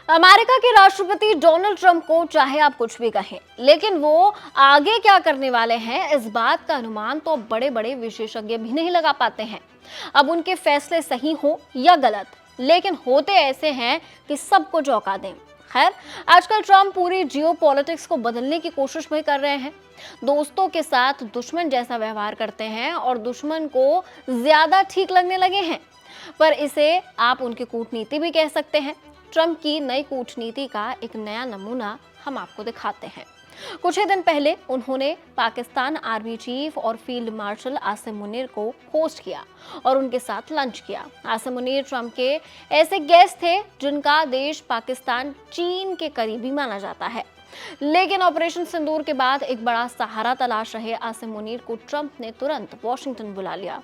America के राष्ट्रपति Donald Trump को चाहे आप कुछ भी कहें, लेकिन वो आगे क्या करने वाले हैं इस बात का अनुमान तो बड़े बड़े विशेषज्ञ भी नहीं लगा पाते हैं। अब उनके फैसले सही हो या गलत, लेकिन होते ऐसे हैं कि सबको चौंका दें। खैर, आजकल ट्रंप पूरी जियोपॉलिटिक्स को बदलने की कोशिश भी कर रहे हैं। दोस्तों के साथ दुश्मन जैसा व्यवहार करते हैं और दुश्मन को ज्यादा ठीक लगने लगे हैं, पर इसे आप उनकी कूटनीति भी कह सकते हैं। ट्रंप की नई कूटनीति का एक नया नमूना हम आपको दिखाते हैं। कुछ ही दिन पहले उन्होंने पाकिस्तान आर्मी चीफ और फील्ड मार्शल आसिम मुनीर को होस्ट किया और उनके साथ लंच किया। आसिम मुनीर ट्रंप के ऐसे गेस्ट थे जिनका देश पाकिस्तान चीन के करीबी माना जाता है, लेकिन ऑपरेशन सिंदूर के बाद एक बड़ा सहारा तलाश रहे आसिम मुनीर को ट्रंप ने तुरंत वॉशिंगटन बुला लिया।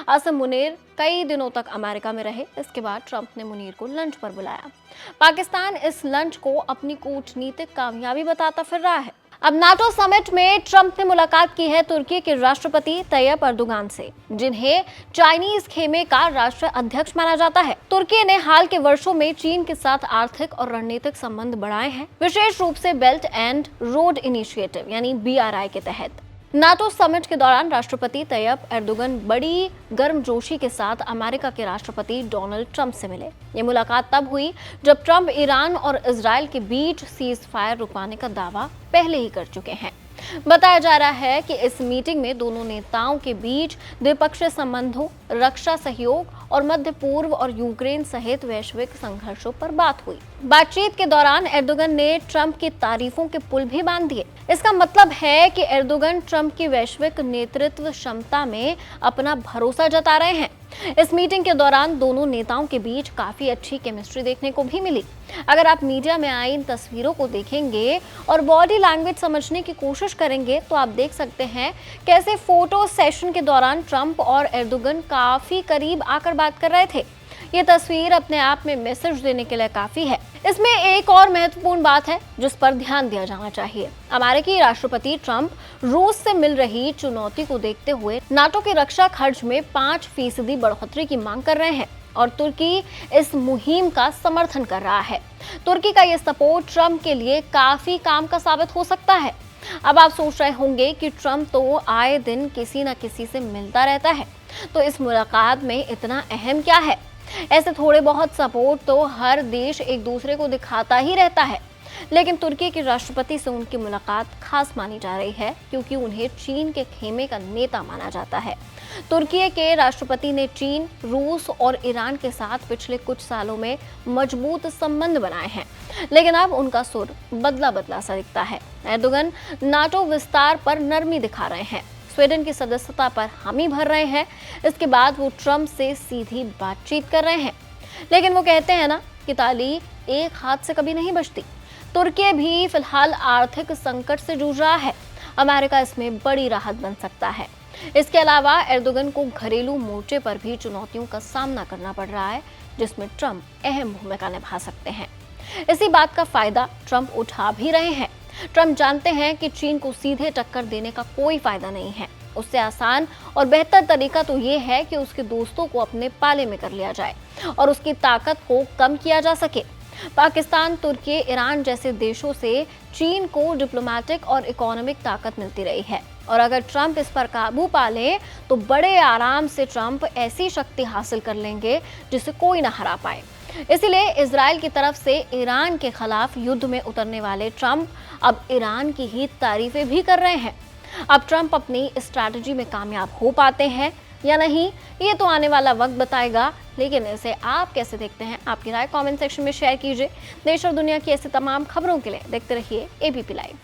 आसिम मुनीर कई दिनों तक अमेरिका में रहे। इसके बाद ट्रंप ने मुनीर को लंच पर बुलाया। पाकिस्तान इस लंच को अपनी कूटनीतिक कामयाबी बताता फिर रहा है। अब नाटो समिट में ट्रंप ने मुलाकात की है तुर्की के राष्ट्रपति तैयब अर्दोगान से, जिन्हें चाइनीज खेमे का राष्ट्र अध्यक्ष माना जाता है। तुर्की ने हाल के वर्षों में चीन के साथ आर्थिक और रणनीतिक संबंध बढ़ाए हैं, विशेष रूप से बेल्ट एंड रोड इनिशिएटिव यानी BRI के तहत। नाटो समिट के दौरान राष्ट्रपति तैयब एर्दोगन बड़ी गर्मजोशी के साथ अमेरिका के राष्ट्रपति डोनाल्ड ट्रंप से मिले। ये मुलाकात तब हुई जब ट्रंप ईरान और इजराइल के बीच सीज फायर रुकवाने का दावा पहले ही कर चुके हैं। बताया जा रहा है कि इस मीटिंग में दोनों नेताओं के बीच द्विपक्षीय संबंधों, रक्षा सहयोग और मध्य पूर्व और यूक्रेन सहित वैश्विक संघर्षों पर बात हुई। बातचीत के दौरान एर्दोगन ने ट्रंप की तारीफों के पुल भी बांध दिए। इसका मतलब है कि एर्दोगन ट्रंप की वैश्विक नेतृत्व क्षमता में अपना भरोसा जता रहे हैं। इस मीटिंग के दौरान दोनों नेताओं के बीच काफी अच्छी केमिस्ट्री देखने को भी मिली। अगर आप मीडिया में आई इन तस्वीरों को देखेंगे और बॉडी लैंग्वेज समझने की कोशिश करेंगे तो आप देख सकते हैं कैसे फोटो सेशन के दौरान ट्रंप और एर्दोगन काफी करीब आकर बात कर रहे थे। ये तस्वीर अपने आप में मैसेज देने के लिए काफी है। इसमें एक और महत्वपूर्ण बात है जिस पर ध्यान दिया जाना चाहिए। अमेरिकी राष्ट्रपति ट्रंप रूस से मिल रही चुनौती को देखते हुए नाटो के रक्षा खर्च में 5% बढ़ोतरी की मांग कर रहे हैं और तुर्की इस मुहिम का समर्थन कर रहा है। तुर्की का ये सपोर्ट ट्रंप के लिए काफी काम का साबित हो सकता है। अब आप सोच रहे होंगे कि ट्रंप तो आए दिन किसी न किसी से मिलता रहता है, तो इस मुलाकात में इतना अहम क्या है? ऐसे थोड़े बहुत सपोर्ट तो हर देश एक दूसरे को दिखाता ही रहता है, लेकिन तुर्की के राष्ट्रपति से उनकी मुलाकात खास मानी जा रही है क्योंकि उन्हें चीन के खेमे का नेता माना जाता है। तुर्की के राष्ट्रपति ने चीन, रूस और ईरान के साथ पिछले कुछ सालों में मजबूत संबंध बनाए हैं, लेकिन अब उनका सुर बदला बदला सा दिखता है। एर्दोगन नाटो विस्तार पर नरमी दिखा रहे हैं, स्वीडन की सदस्यता पर हामी भर रहे हैं। इसके बाद वो ट्रंप से सीधी बातचीत कर रहे हैं, लेकिन वो कहते हैं ना कि ताली एक हाथ से कभी नहीं बजती। तुर्की भी फिलहाल आर्थिक संकट से जूझ रहा है। अमेरिका इसमें बड़ी राहत बन सकता है। इसके अलावा एर्दोगन को घरेलू मोर्चे पर भी चुनौतियों का सामना करना पड़ रहा है, जिसमें ट्रंप अहम भूमिका निभा सकते हैं। इसी बात का फायदा ट्रंप उठा भी रहे हैं। ट्रंप जानते हैं कि चीन को सीधे टक्कर देने का कोई फायदा नहीं है। उससे आसान और बेहतर तरीका तो ये है कि उसके दोस्तों को अपने पाले में कर लिया जाए और उसकी ताकत को कम किया जा सके। पाकिस्तान, तुर्की, ईरान जैसे देशों से चीन को डिप्लोमेटिक और इकोनॉमिक ताकत मिलती रही है और अगर ट्रंप इस पर काबू पा ले तो बड़े आराम से ट्रंप ऐसी शक्ति हासिल कर लेंगे जिसे कोई ना हरा पाए। इसीलिए इजराइल की तरफ से ईरान के खिलाफ युद्ध में उतरने वाले ट्रंप अब ईरान की ही तारीफें भी कर रहे हैं। अब ट्रंप अपनी स्ट्रैटेजी में कामयाब हो पाते हैं या नहीं, ये तो आने वाला वक्त बताएगा, लेकिन इसे आप कैसे देखते हैं? आपकी राय कमेंट सेक्शन में शेयर कीजिए। देश और दुनिया की ऐसी तमाम खबरों के लिए देखते रहिए ABP लाइव।